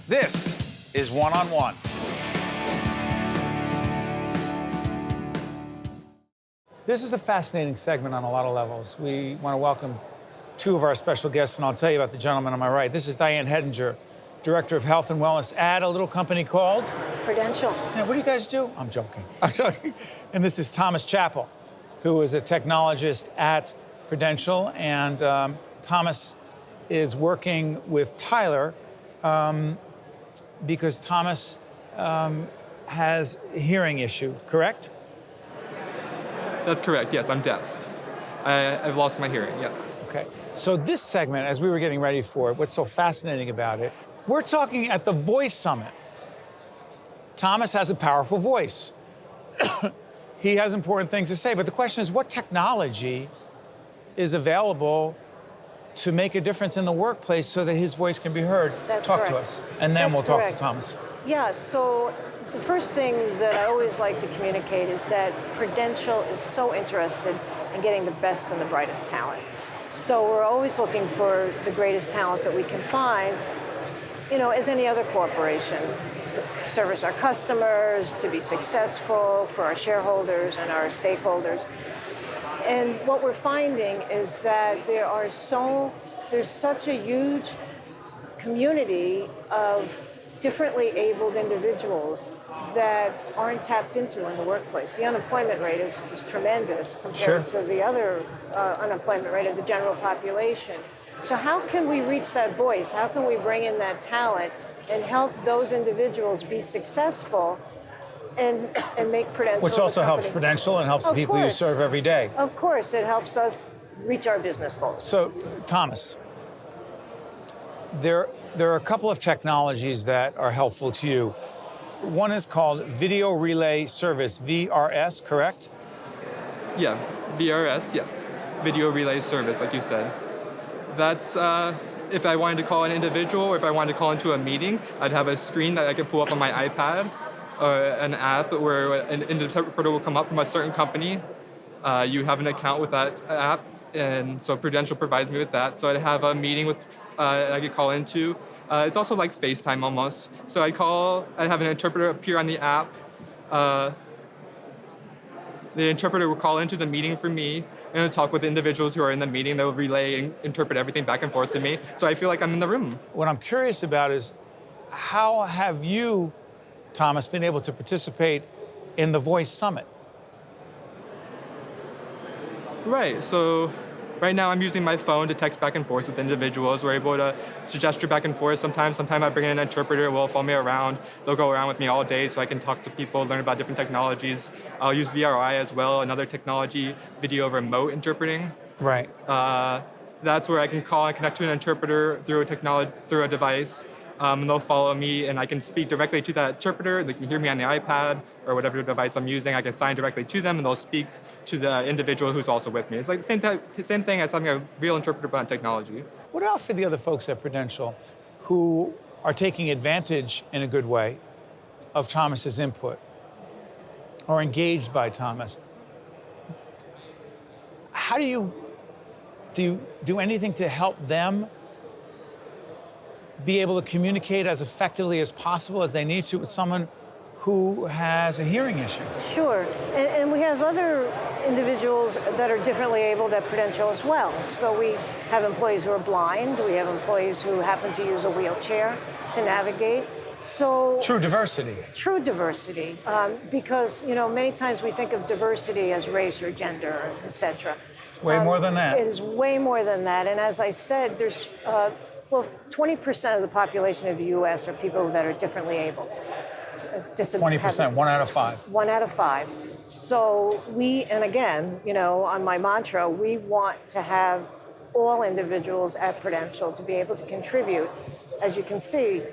This is One-on-One. This is a fascinating segment on a lot of levels. We want to welcome two of our special guests, and I'll tell you about the gentleman on my right. This is Diane Hedinger, Director of Health and Wellness at a little company called? Prudential. Yeah, what do you guys do? I'm joking. I'm joking. And this is Thomas Chappell, who is a technologist at Prudential. And Thomas is working with Tyler because Thomas has a hearing issue, correct? That's correct, yes, I'm deaf. I've lost my hearing, yes. Okay, so this segment, as we were getting ready for it, what's so fascinating about it, we're talking at the Voice Summit. Thomas has a powerful voice. He has important things to say, but the question is, what technology is available to make a difference in the workplace so that his voice can be heard? That's Talk correct. to us, and then we'll talk to correct. Thomas. Yeah, so the first thing that I always like to communicate is that Prudential is so interested in getting the best and the brightest talent. So we're always looking for the greatest talent that we can find, as any other corporation, to service our customers, to be successful for our shareholders and our stakeholders. And what we're finding is that there's such a huge community of differently abled individuals that aren't tapped into in the workplace. The unemployment rate is tremendous compared to the other unemployment rate of the general population. So how can we reach that voice? How can we bring in that talent and help those individuals be successful and make Prudential Which also helps Prudential and helps the people you serve every day. Of course, it helps us reach our business goals. So, Thomas, there are a couple of technologies that are helpful to you. One is called Video Relay Service, VRS, correct? Yeah, VRS, yes. Video Relay Service, like you said. That's if I wanted to call an individual or if I wanted to call into a meeting, I'd have a screen that I could pull up on my iPad or an app where an interpreter will come up from a certain company. You have an account with that app, and so Prudential provides me with that. So I'd have a meeting with I could call into. It's also like FaceTime almost. So I'd have an interpreter appear on the app. The interpreter will call into the meeting for me and talk with the individuals who are in the meeting. They'll relay and interpret everything back and forth to me. So I feel like I'm in the room. What I'm curious about is how have you, Thomas, been able to participate in the Voice Summit? Right, so right now I'm using my phone to text back and forth with individuals. We're able to gesture back and forth sometimes. Sometimes I bring in an interpreter, will follow me around. They'll go around with me all day so I can talk to people, learn about different technologies. I'll use VRI as well, another technology, video remote interpreting. Right. That's where I can call and connect to an interpreter through a device. And they'll follow me, and I can speak directly to that interpreter. They can hear me on the iPad or whatever device I'm using. I can sign directly to them, and they'll speak to the individual who's also with me. It's like the same thing as having a real interpreter, but on technology. What about for the other folks at Prudential who are taking advantage, in a good way, of Thomas's input or engaged by Thomas? How do you do anything to help them be able to communicate as effectively as possible as they need to with someone who has a hearing issue? Sure, and we have other individuals that are differently abled at Prudential as well. So we have employees who are blind, we have employees who happen to use a wheelchair to navigate. So true diversity. True diversity, because many times we think of diversity as race or gender, etc. It's way more than that. It is way more than that, and as I said, there's 20% of the population of the U.S. are people that are differently abled. 20%, 1 out of 5. 1 out of 5. So and again, on my mantra, we want to have all individuals at Prudential to be able to contribute. As you can see,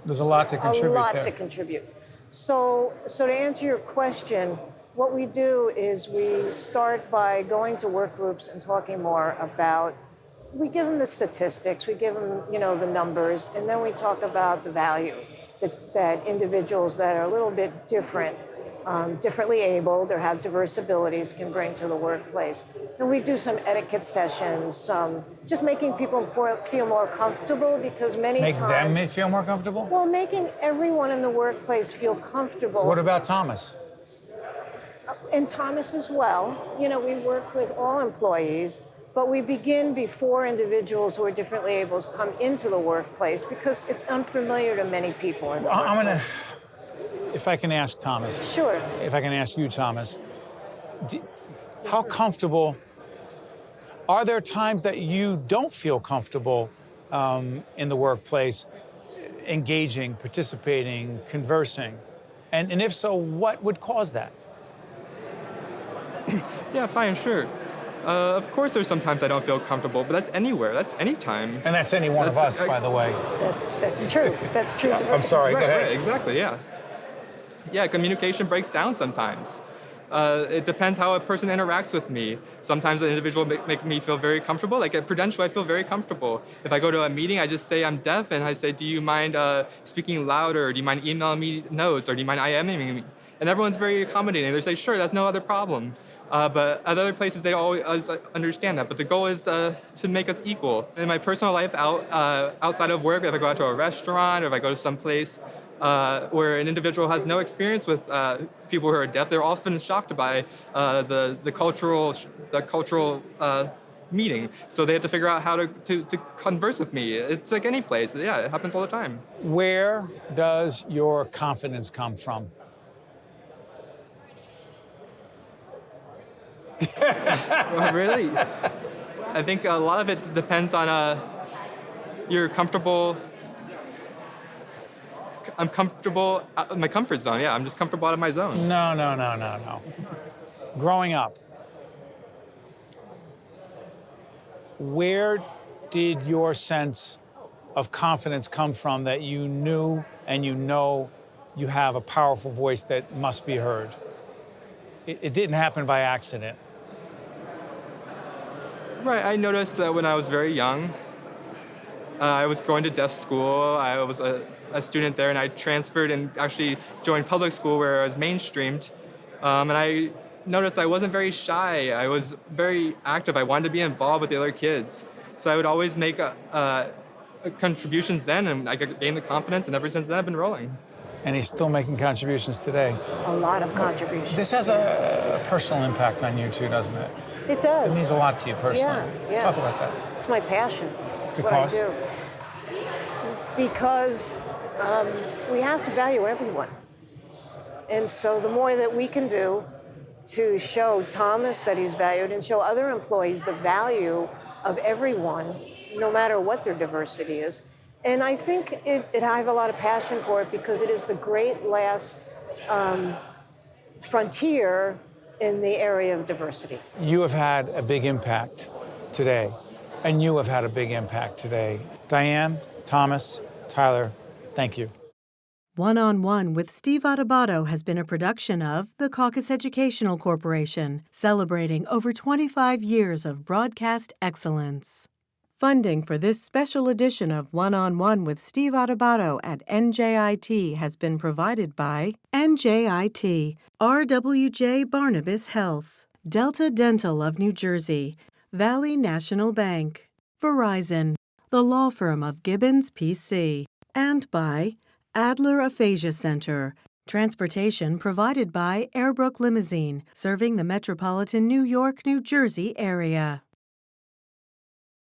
there's a lot to contribute. A lot to contribute. So to answer your question, what we do is we start by going to work groups and talking more about. We give them the statistics, we give them, the numbers, and then we talk about the value that individuals that are a little bit different, differently abled or have diverse abilities can bring to the workplace. And we do some etiquette sessions, just making people feel more comfortable because many Make times... them feel more comfortable? Well, making everyone in the workplace feel comfortable. What about Thomas? And Thomas as well. You know, we work with all employees, but we begin before individuals who are differently able to come into the workplace because it's unfamiliar to many people in the I'm going workplace. to, if I can ask Thomas. Sure. If I can ask you, Thomas, how comfortable, are there times that you don't feel comfortable in the workplace, engaging, participating, conversing? And if so, what would cause that? Yeah, fine, sure. Of course, there's sometimes I don't feel comfortable, but that's anywhere. That's anytime. And that's any one of us, by the way. That's true. That's true. I'm sorry, go ahead. Right, exactly, yeah. Yeah, communication breaks down sometimes. It depends how a person interacts with me. Sometimes an individual make me feel very comfortable. Like at Prudential, I feel very comfortable. If I go to a meeting, I just say I'm deaf, and I say, do you mind speaking louder? Do you mind emailing me notes? Or do you mind IMing me? And everyone's very accommodating. They say, sure, that's no other problem. But at other places, they always understand that. But the goal is to make us equal. In my personal life, outside of work, if I go out to a restaurant or if I go to some place where an individual has no experience with people who are deaf, they're often shocked by the cultural meeting. So they have to figure out how to converse with me. It's like any place. Yeah, it happens all the time. Where does your confidence come from? Well, really, I think a lot of it depends on you're comfortable. I'm comfortable in my comfort zone. Yeah, I'm just comfortable out of my zone. No. Growing up, where did your sense of confidence come from that you knew and you know you have a powerful voice that must be heard? It didn't happen by accident. Right, I noticed that when I was very young, I was going to deaf school. I was a student there, and I transferred and actually joined public school where I was mainstreamed. And I noticed I wasn't very shy. I was very active. I wanted to be involved with the other kids. So I would always make contributions then, and I gained the confidence, and ever since then I've been rolling. And he's still making contributions today. A lot of contributions. This has a personal impact on you too, doesn't it? It does. It means a lot to you personally. Yeah. Talk about that. It's my passion. It's Because? what I do. Because we have to value everyone. And so the more that we can do to show Thomas that he's valued and show other employees the value of everyone, no matter what their diversity is. And I think I have a lot of passion for it because it is the great last frontier in the area of diversity. You have had a big impact today, and you have had a big impact today. Diane, Thomas, Tyler, thank you. One-on-One with Steve Adubato has been a production of the CAUCUS Educational Corporation, celebrating over 25 years of broadcast excellence. Funding for this special edition of One-on-One with Steve Adubato at NJIT has been provided by NJIT, RWJ Barnabas Health, Delta Dental of New Jersey, Valley National Bank, Verizon, the law firm of Gibbons, P.C., and by Adler Aphasia Center. Transportation provided by Airbrook Limousine, serving the metropolitan New York, New Jersey area.